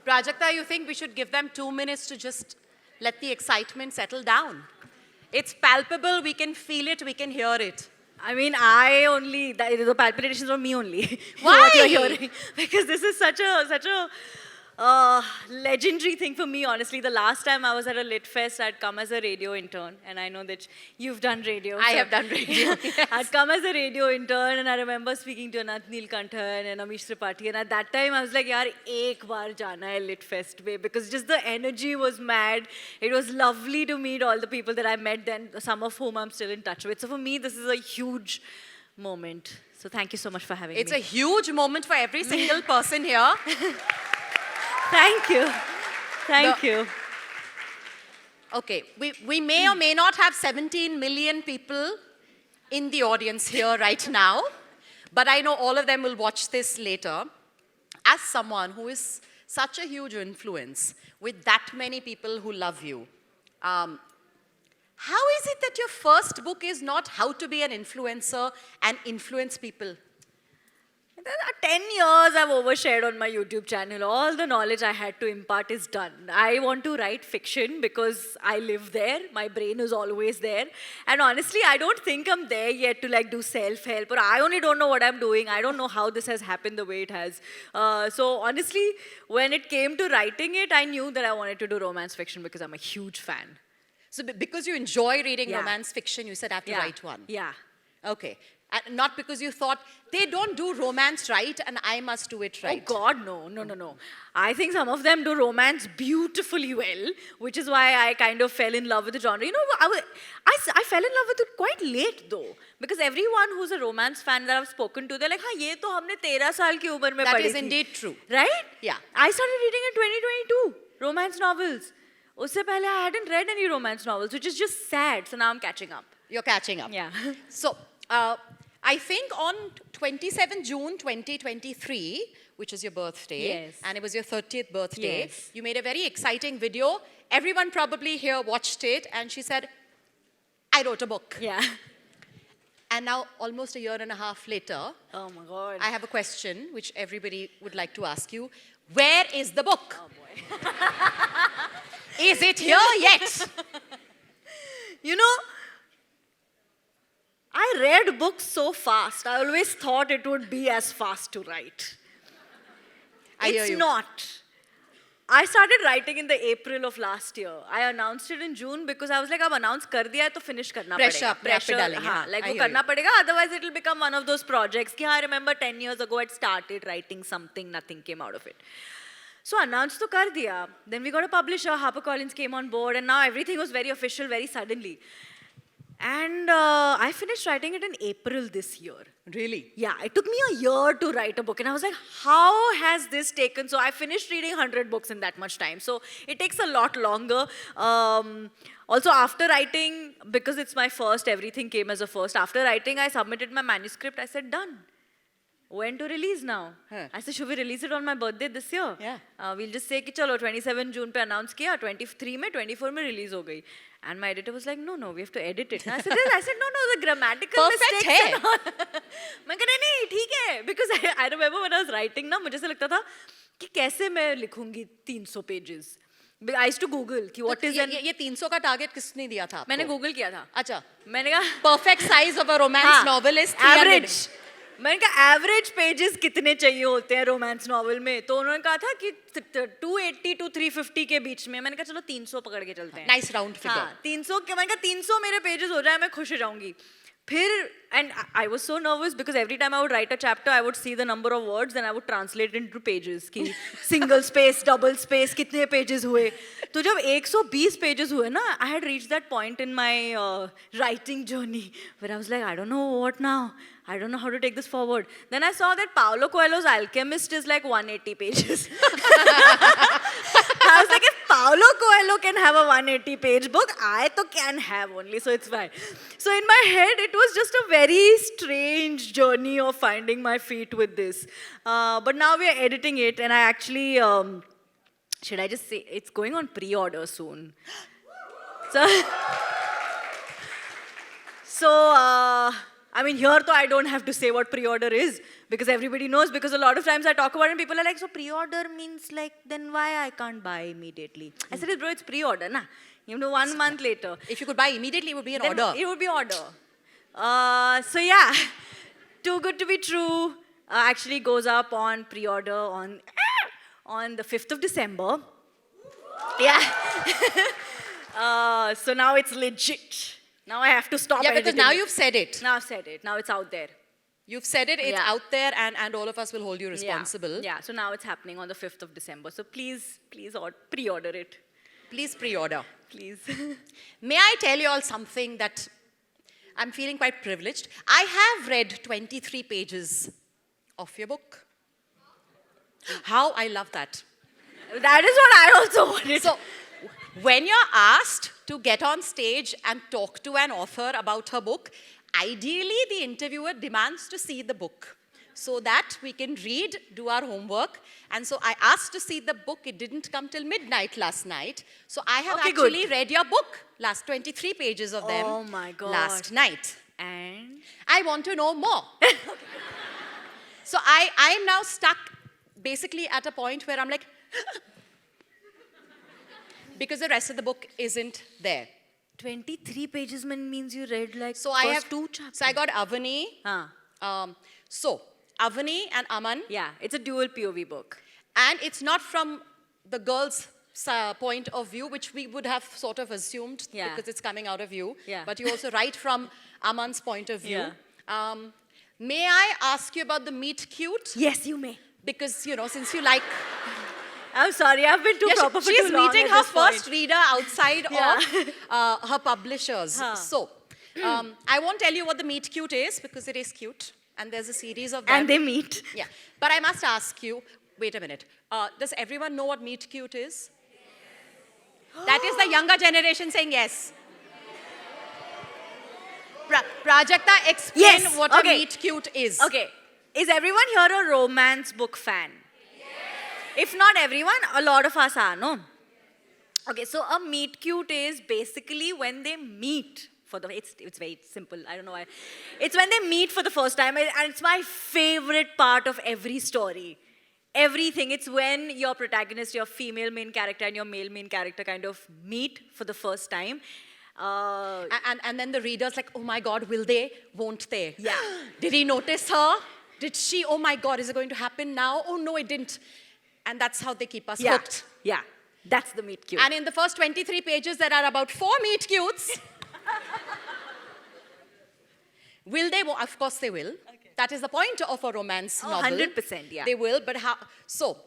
Prajakta, you think we should give them 2 minutes to just let the excitement settle down? It's palpable, we can feel it, we can hear it. I mean, the palpitations are me only. Why? What you're hearing. Because this is such a legendary thing for me, honestly. The last time I was at a Lit Fest, I'd come as a radio intern. And I know that you've done radio. I have done radio. Yes. I'd come as a radio intern, and I remember speaking to Anant Neelkanthan and Amish Tripathi. And at that time, I was like, yaar, ek baar jana hai Lit Fest mein. Because just the energy was mad. It was lovely to meet all the people that I met then, some of whom I'm still in touch with. So for me, this is a huge moment. So thank you so much for having me. It's a huge moment for every single person here. Thank you. Thank you. Okay, we may or may not have 17 million people in the audience here right now, but I know all of them will watch this later. As someone who is such a huge influence with that many people who love you, how is it that your first book is not how to be an influencer and influence people? 10 years I've overshared on my YouTube channel. All the knowledge I had to impart is done. I want to write fiction because I live there. My brain is always there. And honestly, I don't think I'm there yet to like do self-help, or I only don't know what I'm doing. I don't know how this has happened the way it has. So honestly, when it came to writing it, I knew that I wanted to do romance fiction because I'm a huge fan. So because you enjoy reading romance fiction, you said I have to write one. Yeah. Okay. And not because you thought, they don't do romance right and I must do it right. Oh God, no. I think some of them do romance beautifully well, which is why I kind of fell in love with the genre. You know, I fell in love with it quite late though. Because everyone who's a romance fan that I've spoken to, they're like, हाँ ये तो हमने 13 साल की उम्र में That पढ़ी is थी." indeed true. Right? Yeah. I started reading in 2022, romance novels. उससे पहले I hadn't read any romance novels, which is just sad. So now I'm catching up. You're catching up. Yeah. So, I think on 27 June 2023, which is your birthday, Yes. and it was your 30th birthday, Yes. you made a very exciting video. Everyone probably here watched it, and she said, I wrote a book. Yeah. And now, almost a year and a half later, Oh my God. I have a question which everybody would like to ask you. Where is the book? Oh boy. Is it here yet? You know, I read books so fast. I always thought it would be as fast to write. I hear It's you. not. I started writing in the April of last year. I announced it in June because I was like, अब announce कर दिया है तो finish करना Pressure पड़ेगा. अपने आप पे डालेंगे, हाँ, हाँ, like I वो hear करना you. पड़ेगा. Otherwise, it will become one of those projects. कि I remember 10 years ago I'd started writing something, nothing came out of it. So announced to kar diya. Then we got a publisher, HarperCollins came on board, and now everything was very official very suddenly. And I finished writing it in April this year. Really? Yeah, it took me a year to write a book, and I was like, how has this taken? So I finished reading 100 books in that much time. So it takes a lot longer. Also, after writing, because it's my first, everything came as a first. After writing, I submitted my manuscript. I said, done. When to release now? Huh. I said, should we release it on my birthday this year? Yeah. We'll just say कि चलो 27 June पे announce किया, 23 में, 24 में release हो गई. And my editor was like, no, we have to edit it. And I said, no, the grammatical Perfect mistakes है. and all. मैं कहा नहीं, ठीक है. Because I remember when I was writing ना, मुझे ऐसा लगता था कि कैसे मैं लिखूंगी 300 pages. I used to Google कि what is an... ये 300 का टारगेट किसने दिया था आपको? मैंने Google किया था. अच्छा. मैंने कहा Perfect size of a romance novel is 300. Average. मैंने कहा एवरेज पेजेस कितने चाहिए होते हैं रोमांस नॉवल में, तो उन्होंने कहा था कि 280 to 350 के बीच में. मैंने कहा चलो 300 पकड़ के चलते हैं. Nice round figure. हाँ, 300 के. मैंने कहा 300 मेरे पेजेस हो जाए मैं खुश हो जाऊंगी. फिर and I was so nervous because every time I would write a chapter I would see the number of words and I would translate it into pages कि single space, double space कितने pages हुए. तो जब 120 pages हुए ना, I had reached that point in my writing journey where I was like, I don't know what now. I don't know how to take this forward. Then I saw that Paulo Coelho's Alchemist is like 180 pages. I was like, if Paulo Coelho can have a 180-page book, I too can have only, so it's fine. So in my head, it was just a very strange journey of finding my feet with this. But now we are editing it, and I actually, should I just say, it's going on pre-order soon. So, I mean, here though I don't have to say what pre-order is because everybody knows. Because a lot of times I talk about it and people are like, so pre-order means like, then why I can't buy immediately? I said, bro, it's pre-order, na. You know, 1 month later. If you could buy immediately, it would be an Then order. it would be order. So yeah, Too Good to Be True actually goes up on pre-order on the 5th of December. Yeah. So now it's legit. Now I have to stop Yeah, because editing now it. you've said it. Now I've said it. Now it's out there. You've said it, it's Yeah. out there, and all of us will hold you responsible. Yeah. So now it's happening on the 5th of December. So please pre-order it. Please pre-order. Please. May I tell you all something that I'm feeling quite privileged? I have read 23 pages of your book. How I love that. That is what I also wanted. So, when you're asked to get on stage and talk to an author about her book, ideally the interviewer demands to see the book so that we can read, do our homework. And so I asked to see the book. It didn't come till midnight last night. So I have Okay, good. actually read your book, last 23 pages of them, Oh my God. last night. And I want to know more. So I'm now stuck basically at a point where I'm like, because the rest of the book isn't there. 23 pages means you read like So first I have two chapters. So I got Avani. Huh. So Avani and Aman, Yeah, it's a dual POV book. and it's not from the girl's point of view, which we would have sort of assumed Yeah. because it's coming out of you. Yeah. But you also write from Aman's point of view. Yeah. May I ask you about the meet cute? Yes, you may. Because, you know, since you like... I'm sorry, I've been too Yeah, proper for she's too long meeting at her this first point. reader outside Yeah. of her publishers. Huh. So, I won't tell you what the Meet Cute is because it is cute. And there's a series of them. And they meet. Yeah. But I must ask you, wait a minute. Does everyone know what Meet Cute is? That is the younger generation saying yes. Prajakta, explain Yes, what okay. a Meet Cute is. Okay, is everyone here a romance book fan? If not everyone, a lot of us are, no? Okay, so a meet cute is basically when they meet for the, it's very simple, I don't know why. It's when they meet for the first time, and it's my favorite part of every story. Everything, it's when your protagonist, your female main character and your male main character kind of meet for the first time. And then the reader's like, oh my God, will they? Won't they? Yeah. Did he notice her? Did she? Oh my God, is it going to happen now? Oh no, it didn't. And that's how they keep us Yeah, hooked. yeah, that's the meet cute. And in the first 23 pages, there are about 4 meet cutes. Will they? Well, of course they will. Okay. That is the point of a romance novel. 100%, yeah. They will, but how? So,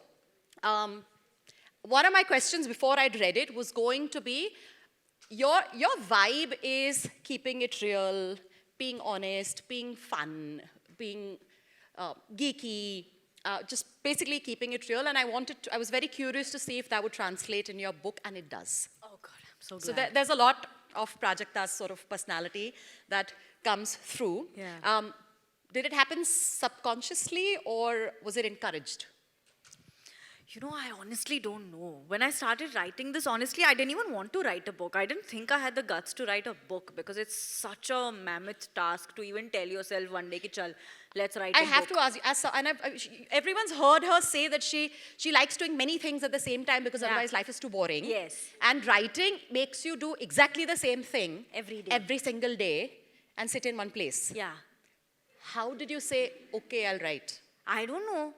one of my questions before I'd read it was going to be, your vibe is keeping it real, being honest, being fun, being geeky, just basically keeping it real. And I was very curious to see if that would translate in your book, and it does. Oh God, I'm so glad. So there's a lot of Prajakta's sort of personality that comes through. Yeah. Did it happen subconsciously, or was it encouraged? You know, I honestly don't know. When I started writing this, honestly, I didn't even want to write a book. I didn't think I had the guts to write a book because it's such a mammoth task to even tell yourself one day, ki chal, let's write a I book. have to ask you, everyone's heard her say that she likes doing many things at the same time because Yeah. otherwise life is too boring. Yes. And writing makes you do exactly the same thing Every day. every single day, and sit in one place. Yeah. How did you say, okay, I'll write? I don't know.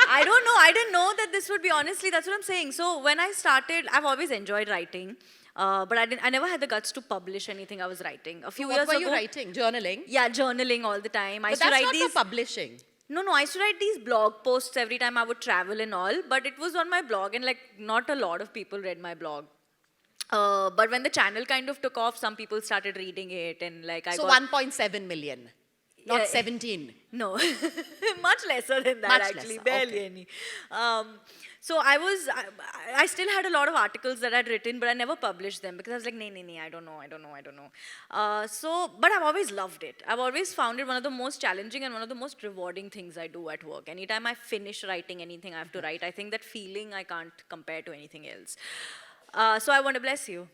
I don't know. I didn't know that this would be, honestly, that's what I'm saying. So when I started, I've always enjoyed writing, but I never had the guts to publish anything I was writing. A few What years were ago. you writing? Journaling? Yeah, journaling all the time. I But used to that's write not these. for publishing. No, I used to write these blog posts every time I would travel and all, but it was on my blog, and like not a lot of people read my blog. But when the channel kind of took off, some people started reading it, and like I So got 1.7 million, not Yeah. 17. no, much lesser than that Much actually, lesser, barely okay. any. So I still had a lot of articles that I'd written, but I never published them because I was like, nee, I don't know. But I've always loved it. I've always found it one of the most challenging and one of the most rewarding things I do at work. Anytime I finish writing anything I have to write, I think that feeling I can't compare to anything else. So I want to bless you.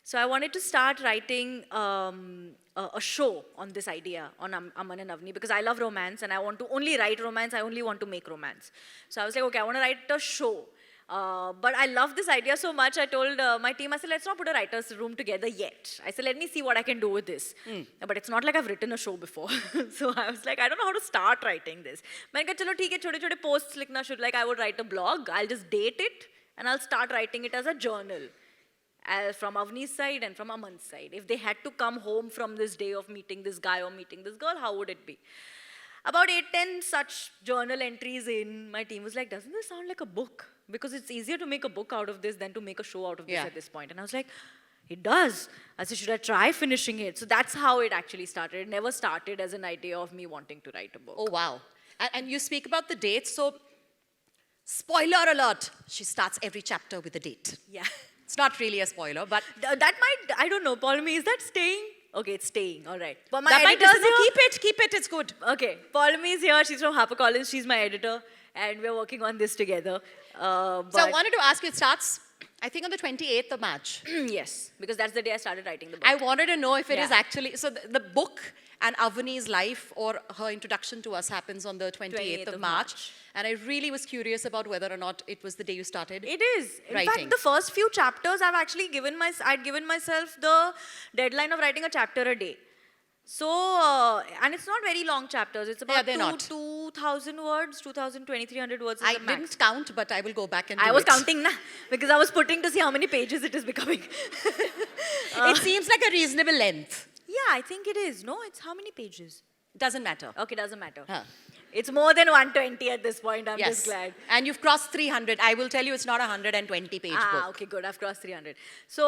So I wanted to start writing a show on this idea, on Aman and Avni, because I love romance and I want to only write romance, I only want to make romance. So I was like, okay, I want to write a show. But I love this idea so much, I told my team, I said, let's not put a writer's room together yet. I said, let me see what I can do with this. But it's not like I've written a show before. So I was like, I don't know how to start writing this. I said, chalo, theek hai, chhote posts likhna should, like I would write a blog, I'll just date it and I'll start writing it as a journal. From Avni's side and from Aman's side. If they had to come home from this day of meeting this guy or meeting this girl, how would it be? About 8-10 such journal entries in, my team was like, doesn't this sound like a book? Because it's easier to make a book out of this than to make a show out of this at this point. And I was like, it does. I said, should I try finishing it? So that's how it actually started. It never started as an idea of me wanting to write a book. Oh, wow. And you speak about the dates, so spoiler alert, she starts every chapter with a date. Yeah. It's not really a spoiler, but That might, I don't know, Paulmi, is that staying? Okay, it's staying, all right. But my that might editor's no, here. keep it, it's good. Okay, Paulmi is here, she's from HarperCollins, she's my editor, and we're working on this together. So I wanted to ask you, it starts, I think on the 28th of March. Yes, because that's the day I started writing the book. I wanted to know if it is Yeah. actually, so the book and Avani's life or her introduction to us happens on the 28th of March. And I really was curious about whether or not it was the day you started. It is. In writing. fact, the first few chapters, I've actually I'd given myself the deadline of writing a chapter a day. So, and it's not very long chapters. It's about they're not. 2,000 words, 2,300 words is I the max. didn't count, but I will go back and do I was it. counting na, because I was putting to see how many pages it is becoming. It seems like a reasonable length. Yeah, I think it is. No, it's how many pages? Doesn't matter. Okay, doesn't matter. Huh. It's more than 120 at this point. I'm just glad. And you've crossed 300. I will tell you it's not a 120-page book. Okay, good. I've crossed 300. So,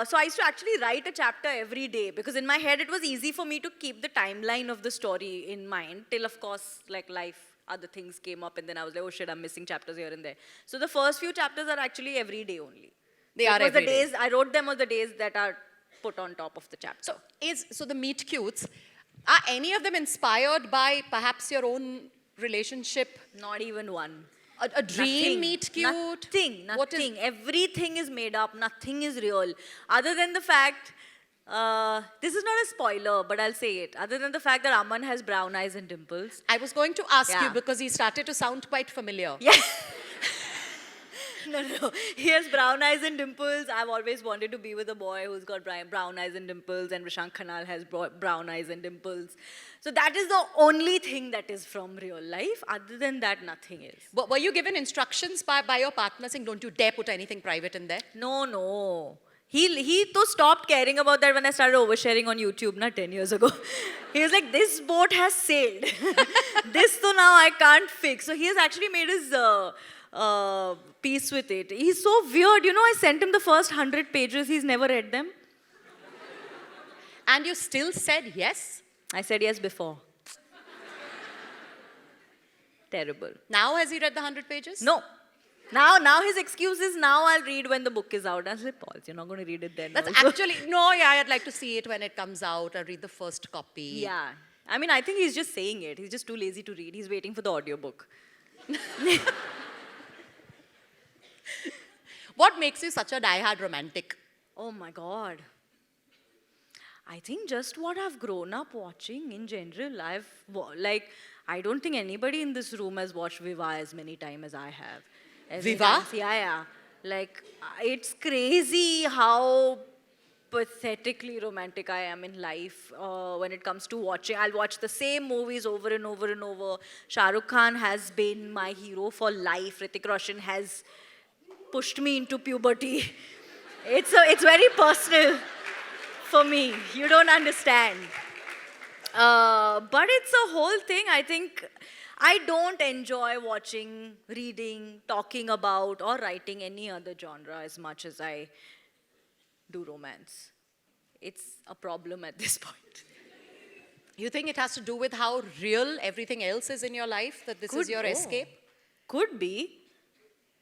so I used to actually write a chapter every day because in my head it was easy for me to keep the timeline of the story in mind till, of course, like life, other things came up and then I was like, oh shit, I'm missing chapters here and there. So the first few chapters are actually every day only. They So are it was every the day. days, I wrote them on the days that are put on top of the chapter. So the meet cutes, are any of them inspired by perhaps your own relationship? Not even one. A dream Nothing. meet cute? Nothing. What is- Nothing. Everything is made up. Nothing is real. Other than the fact, this is not a spoiler, but I'll say it. Other than the fact that Aman has brown eyes and dimples. I was going to ask you Yeah. because he started to sound quite familiar. Yeah. No. He has brown eyes and dimples. I've always wanted to be with a boy who's got brown eyes and dimples, and Rishank Khanal has brown eyes and dimples. So that is the only thing that is from real life. Other than that, nothing is. But were you given instructions by your partner saying, don't you dare put anything private in there? No. He to stopped caring about that when I started oversharing on YouTube, 10 years ago. He was like, this boat has sailed. This to now I can't fix. So he has actually made his peace with it. He's so weird. You know, I sent him the first 100 pages. He's never read them. And you still said yes? I said yes before. Terrible. Now has he read the 100 pages? No. Now his excuse is now I'll read when the book is out. I said, Paul, you're not going to read it then. That's also." actually, no, yeah, I'd like to see it when it comes out. I'll read the first copy. Yeah. I mean, I think he's just saying it. He's just too lazy to read. He's waiting for the audiobook. What makes you such a diehard romantic? Oh my God. I think just what I've grown up watching in general. I don't think anybody in this room has watched Viva as many times as I have. Viva? Yeah. Like, it's crazy how pathetically romantic I am in life when it comes to watching. I'll watch the same movies over and over and over. Shah Rukh Khan has been my hero for life. Hrithik Roshan has pushed me into puberty. It's very personal for me. You don't understand. But it's a whole thing. I think I don't enjoy watching, reading, talking about, or writing any other genre as much as I do romance. It's a problem at this point. You think it has to do with how real everything else is in your life? That this is your escape? Could be.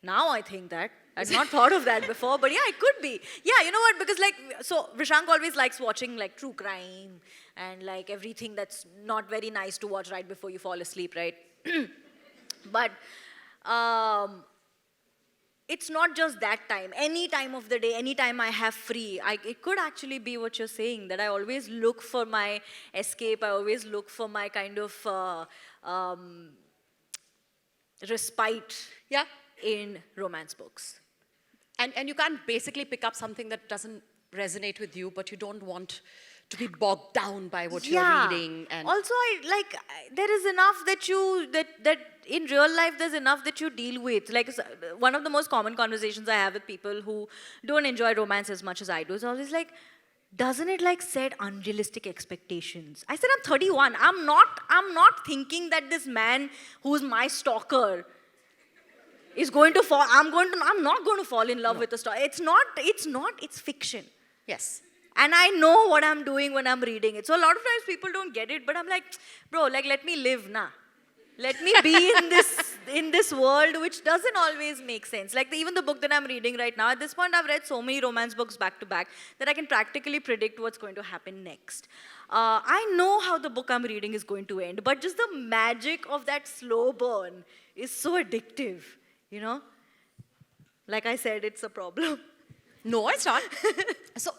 Now I think that. I'd not thought of that before, but yeah, it could be. Yeah, you know what? Because so Rishank always likes watching true crime and everything that's not very nice to watch right before you fall asleep, right? But it's not just that time. Any time of the day, any time I have free, it could actually be what you're saying, that I always look for my escape. I always look for my kind of respite Yeah. in romance books. And you can't basically pick up something that doesn't resonate with you, but you don't want to be bogged down by what you're reading. And also, there is enough that you that in real life there's enough that you deal with. Like one of the most common conversations I have with people who don't enjoy romance as much as I do is always like, doesn't it like set unrealistic expectations? I said, I'm 31. I'm not thinking that this man who's my stalker is going to fall. I'm not going to fall in love with a stalker. It's fiction. yes. And I know what I'm doing when I'm reading it. So a lot of times people don't get it, but I'm like, bro, like let me live, nah. Let me be in this world which doesn't always make sense. Like even the book that I'm reading right now, at this point I've read so many romance books back to back that I can practically predict what's going to happen next. I know how the book I'm reading is going to end, but just the magic of that slow burn is so addictive, you know? Like I said, it's a problem. No, it's not. So,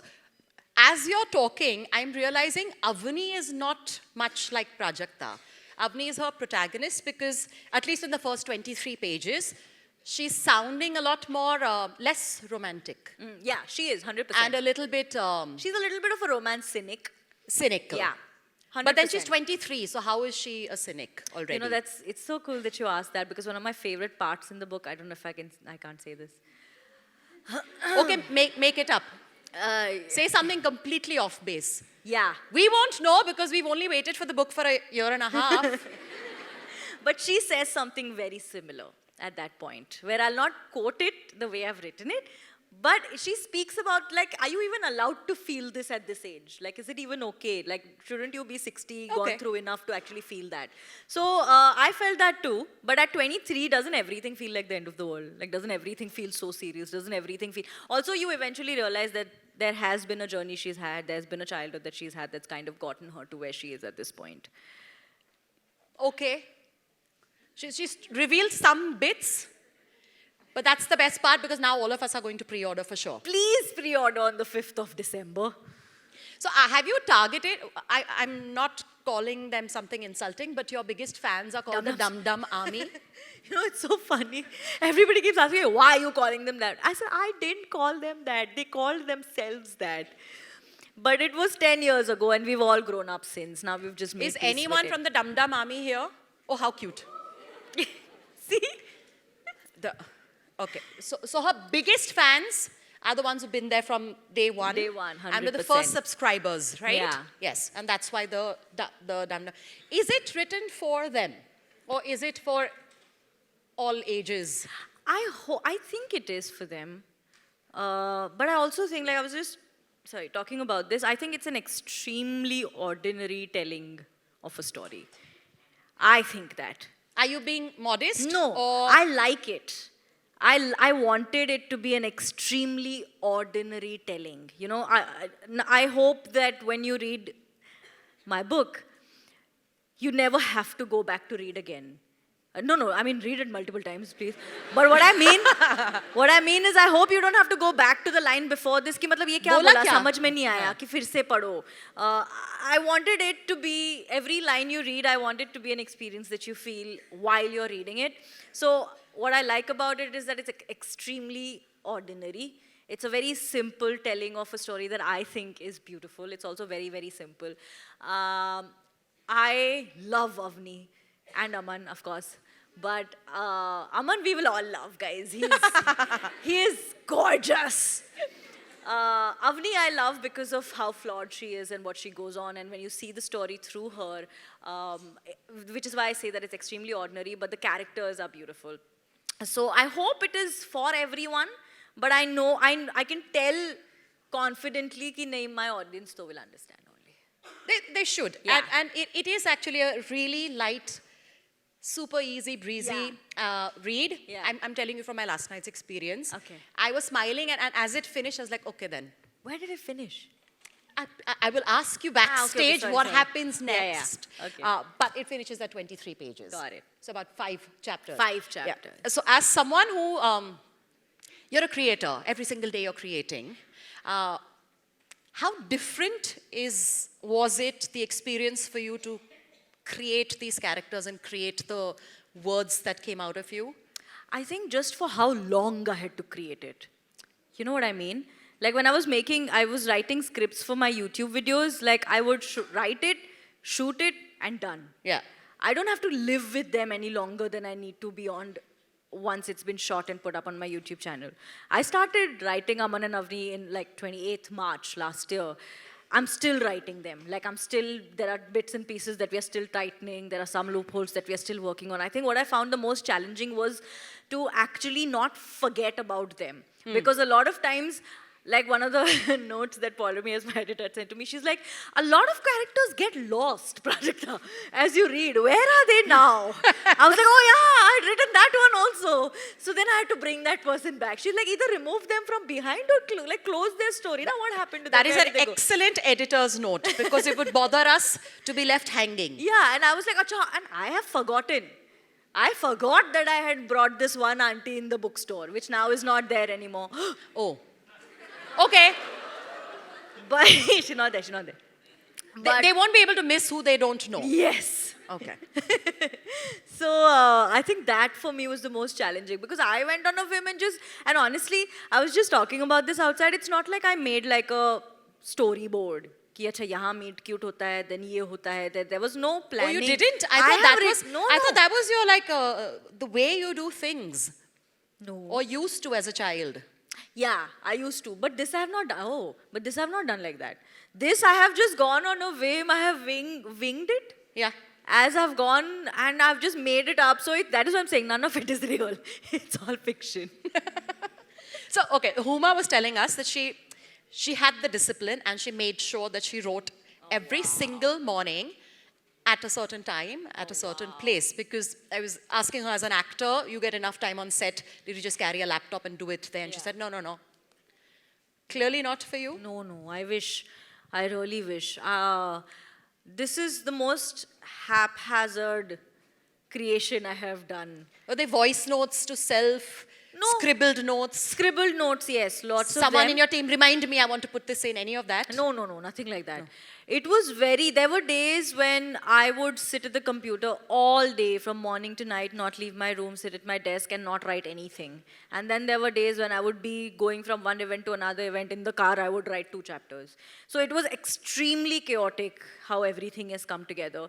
as you're talking, I'm realizing Avni is not much like Prajakta. Avni is her protagonist because, at least in the first 23 pages, she's sounding a lot more, less romantic. Yeah, she is, 100%. And a little bit She's a little bit of a romance cynic. cynical. Yeah, 100%. But then she's 23, so how is she a cynic already? You know, it's so cool that you asked that, because one of my favorite parts in the book, I don't know if I can't say this. Okay, make it up. Say something completely off base. Yeah. We won't know because we've only waited for the book for a year and a half. But she says something very similar at that point, where I'll not quote it the way I've written it, but she speaks about, like, are you even allowed to feel this at this age? Like, is it even okay? Like, shouldn't you be 60, Okay. gone through enough to actually feel that? So, I felt that too, but at 23, doesn't everything feel like the end of the world? Like, doesn't everything feel so serious? Doesn't everything feel... Also, you eventually realize that there has been a journey she's had, there's been a childhood that she's had that's kind of gotten her to where she is at this point. Okay. She's revealed some bits, but that's the best part because now all of us are going to pre-order for sure. Please pre-order on the 5th of December. So have you targeted, I'm not calling them something insulting, but your biggest fans are called the Dum Dum Army. You know, it's so funny. Everybody keeps asking me, why are you calling them that? I said, I didn't call them that. They called themselves that. But it was 10 years ago, and we've all grown up since. Now we've just made Is peace anyone with from the Dum Dum Army here? Oh, how cute. it. See? Okay, so her biggest fans are the ones who've been there from day one. Day one, And were the 100%. first subscribers, right? Yeah. Yes, and that's why the Dum Dum. Is it written for them? Or is it for all ages? I think it is for them. But I also think, like I was just, talking about this, I think it's an extremely ordinary telling of a story. I think that. Are you being modest? No, Or I like it. I wanted it to be an extremely ordinary telling. You know, I hope that when you read my book, you never have to go back to read again. No, I mean read it multiple times, please. But what I mean is I hope you don't have to go back to the line before this. कि मतलब ये क्या बोला बोला क्या? समझ में नहीं आया कि फिर से पढ़ो. I wanted it to be, every line you read, I want it to be an experience that you feel while you're reading it. So what I like about it is that it's extremely ordinary. It's a very simple telling of a story that I think is beautiful. It's also very, very simple. I love Avni and Aman, of course. But Aman, we will all love, guys. He is gorgeous. Avni, I love because of how flawed she is and what she goes on. And when you see the story through her, which is why I say that it's extremely ordinary, but the characters are beautiful. So I hope it is for everyone, but I know, I can tell confidently that my audience though will understand only. they should. Yeah. And it is actually a really light, super easy, breezy read. Yeah. I'm telling you from my last night's experience. Okay. I was smiling, and as it finished, I was like, okay then. Where did it finish? I will ask you backstage sorry, what sorry. happens Yeah, yeah. next. Okay. But it finishes at 23 pages. Got it. So about 5 chapters. 5 Yeah. chapters. So as someone who You're a creator. Every single day you're creating. How different was it the experience for you to create these characters and create the words that came out of you? I think just for how long I had to create it. You know what I mean? Like when I was writing scripts for my YouTube videos, like I would write it, shoot it, and done. Yeah. I don't have to live with them any longer than I need to beyond once it's been shot and put up on my YouTube channel. I started writing Aman and Avni in like 28th March last year. I'm still writing them. Like there are bits and pieces that we are still tightening. There are some loopholes that we are still working on. I think what I found the most challenging was to actually not forget about them. Because a lot of times, like one of the notes that Paulomi, as my editor, sent to me, she's like, a lot of characters get lost, Prajakta, as you read. Where are they now? I was like, oh yeah, I'd written that one also. So then I had to bring that person back. She's like, either remove them from behind or close their story. Now what happened to them? That is an excellent editor's note because it would bother us to be left hanging. Yeah, and I was like, acha, and I have forgotten. I forgot that I had brought this one auntie in the bookstore, which now is not there anymore. Oh. Okay. But she's not there. But They won't be able to miss who they don't know. yes. Okay. So I think that for me was the most challenging because I went on a whim and honestly, I was just talking about this outside. It's not like I made like a storyboard. कि अच्छा यहाँ meet cute होता है, then ये होता है. There was no planning. Oh, you didn't? I thought that was your like the way you do things. No. Or used to as a child. Yeah, I used to, but this I have not done. Oh, but this I have not done like that. This I have just gone on a whim. I have winged it. Yeah. As I've gone and I've just made it up. So that is what I'm saying. None of it is real. It's all fiction. So, okay, Huma was telling us that she had the discipline and she made sure that she wrote every single morning at a certain time, at a certain place. Because I was asking her, as an actor, you get enough time on set. Did you just carry a laptop and do it there? And she said, no. Clearly not for you? No. I wish. I really wish. This is the most haphazard creation I have done. Were they voice notes to self? No. Scribbled notes? Scribbled notes, yes. Lots of them. Someone in your team, remind me, I want to put this in. Any of that? No, nothing like that. No. It was there were days when I would sit at the computer all day from morning to night, not leave my room, sit at my desk and not write anything. And then there were days when I would be going from one event to another event. In the car, I would write 2 chapters. So it was extremely chaotic how everything has come together.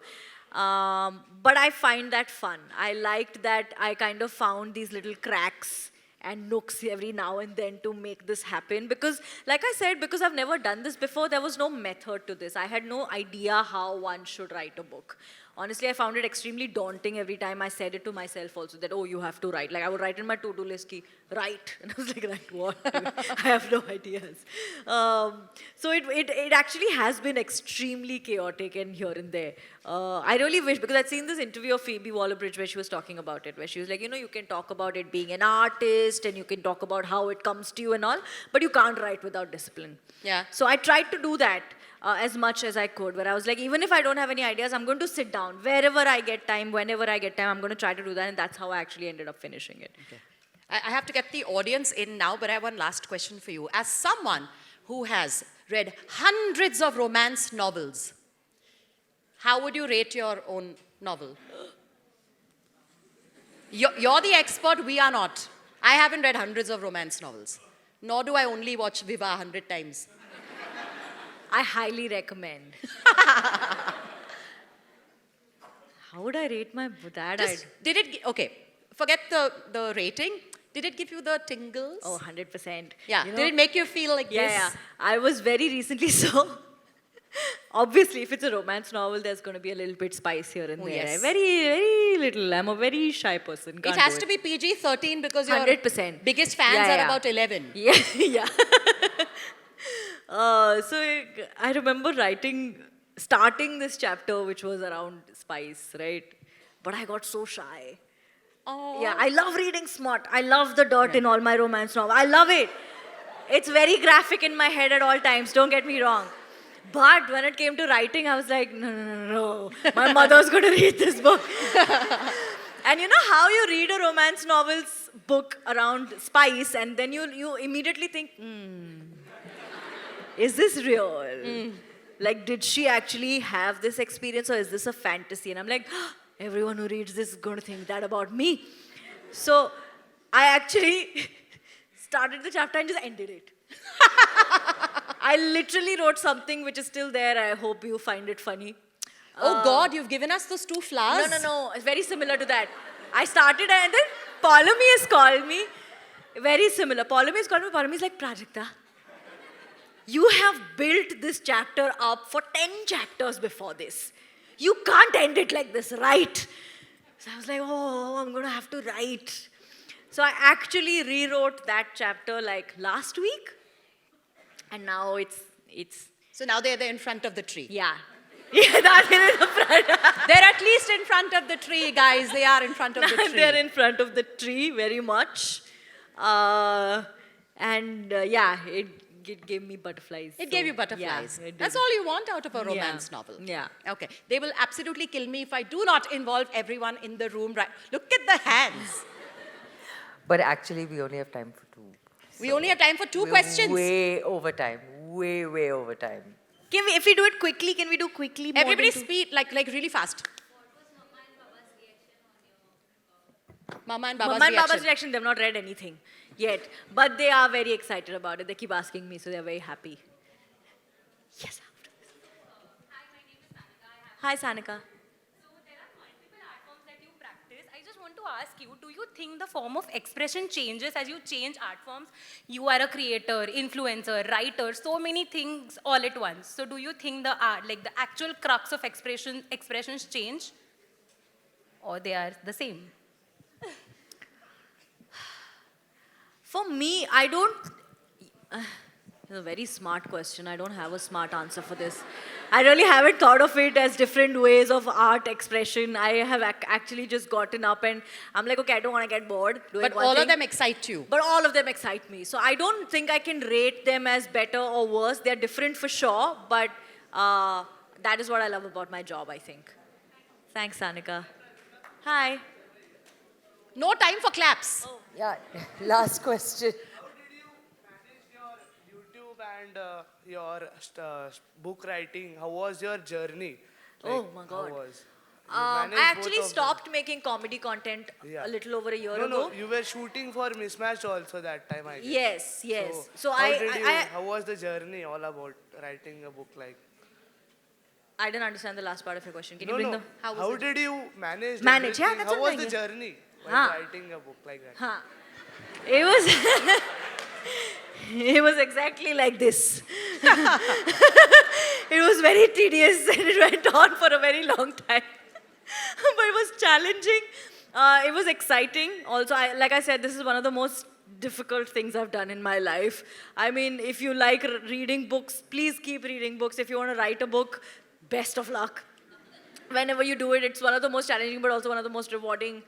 But I find that fun. I liked that I kind of found these little cracks and nooks every now and then to make this happen. Because, like I said, because I've never done this before, there was no method to this. I had no idea how one should write a book. Honestly, I found it extremely daunting every time I said it to myself also that, oh, you have to write. Like I would write in my to-do list, ki, write. And I was like, write what? I have no ideas. So it actually has been extremely chaotic and here and there. I really wish, because I'd seen this interview of Phoebe Waller-Bridge where she was talking about it, where she was like, you can talk about it being an artist and you can talk about how it comes to you and all, but you can't write without discipline. Yeah. So I tried to do that. As much as I could, where I was like, even if I don't have any ideas, I'm going to sit down. Wherever I get time, whenever I get time, I'm going to try to do that. And that's how I actually ended up finishing it. Okay. I have to get the audience in now, but I have one last question for you. As someone who has read hundreds of romance novels, how would you rate your own novel? You're the expert, we are not. I haven't read hundreds of romance novels, nor do I only watch Viva 100 times. I highly recommend. How would I rate my dad? Okay, forget the rating. Did it give you the tingles? Oh, 100%. Yeah. Did it make you feel like this? Yeah. I was very recently obviously, if it's a romance novel, there's going to be a little bit spice here and there. Yes. Very, very little. I'm a very shy person. It has to be PG-13 because your 100%. biggest fans are about 11. Yeah. So I remember starting this chapter, which was around spice, right? But I got so shy. Oh. Yeah, I love reading smut. I love the dirt in all my romance novels. I love it. It's very graphic in my head at all times, don't get me wrong. But when it came to writing, I was like, no. My mother's going to read this book. And you know how you read a romance novel's book around spice, and then you immediately think, is this real? Like, did she actually have this experience, or is this a fantasy? And I'm like, everyone who reads this is going to think that about me. So I actually started the chapter and just ended it. I literally wrote something which is still there. I hope you find it funny. Oh God, you've given us those 2 flowers? No. It's very similar to that. I started and then Paulami has called me. Very similar. Paulami has called me. Paulami is like, Prajakta, you have built this chapter up for 10 chapters before this. You can't end it like this, right? So I was like, oh, I'm going to have to write. So I actually rewrote that chapter like last week. And now it's So now they're in front of the tree. yeah. Yeah, that's in the front. They're at least in front of the tree, guys. They are in front of the tree. They're in front of the tree very much. Yeah, it gave me butterflies. It gave you butterflies. Yeah, it That's did. all you want out of a romance novel. Yeah. Okay. They will absolutely kill me if I do not involve everyone in the room. Right. Look at the hands. But actually, we only have time for 2. We only have time for 2 We're questions. Way over time. Way over time. If we do it quickly, can we do quickly? more Everybody than two? speed like really fast. Mama and Baba's Mama and reaction. Baba's reaction, they've not read anything yet. But they are very excited about it. They keep asking me, so they're very happy. Yes. Hi, Sanika. So there are multiple art forms that you practice. I just want to ask you, do you think the form of expression changes as you change art forms? You are a creator, influencer, writer, so many things all at once. So do you think the art, like the actual crux of expressions change? Or they are the same? For me, I don't. It's a very smart question. I don't have a smart answer for this. I really haven't thought of it as different ways of art expression. I have actually just gotten up and I'm like, okay, I don't want to get bored doing But one all thing. of them excite you. But all of them excite me. So I don't think I can rate them as better or worse. They're different for sure, but that is what I love about my job, I think. Thanks, Sanika. Hi. No time for claps. Yeah, last question. YouTube and your book writing, how was your journey? Oh my God. How was? You I managed actually both of them. stopped making comedy content Yeah. a little over a year No, ago. no, you were shooting for Mismatch also that time, I guess. Yes. So, So how was the journey all about writing a book like? I didn't understand the last part of your question. Can you No, bring no. the? How did you manage? Manage, yeah, everything? that's How what was I'm the saying. journey while Huh. writing a book like that? Huh. It was. It was exactly like this. It was very tedious and it went on for a very long time. But it was challenging. It was exciting. Also, like I said, this is one of the most difficult things I've done in my life. I mean, if you like reading books, please keep reading books. If you want to write a book, best of luck. Whenever you do it, it's one of the most challenging but also one of the most rewarding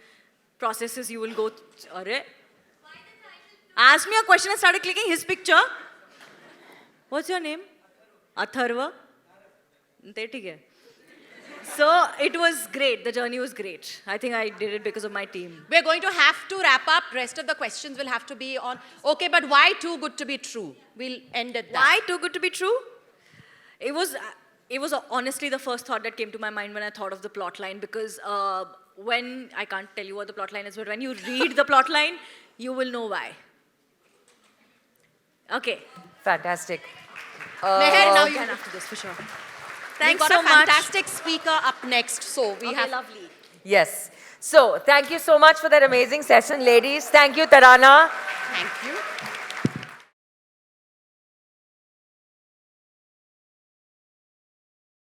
processes you will go through. Asked me a question, I started clicking his picture. What's your name? Atharva. So it was great. The journey was great. I think I did it because of my team. We're going to have to wrap up. Rest of the questions will have to be on. Okay, but why too good to be true? We'll end at that. Why too good to be true? It was honestly the first thought that came to my mind when I thought of the plot line, because when, I can't tell you what the plot line is, but when you read the plot line, you will know why. Okay. Fantastic. Meher, now you Can after this for sure. We've Thanks got so a much. fantastic speaker up next. So we Okay, have. lovely. Yes. So, thank you so much for that amazing session, ladies. Thank you, Tarana. Thank you.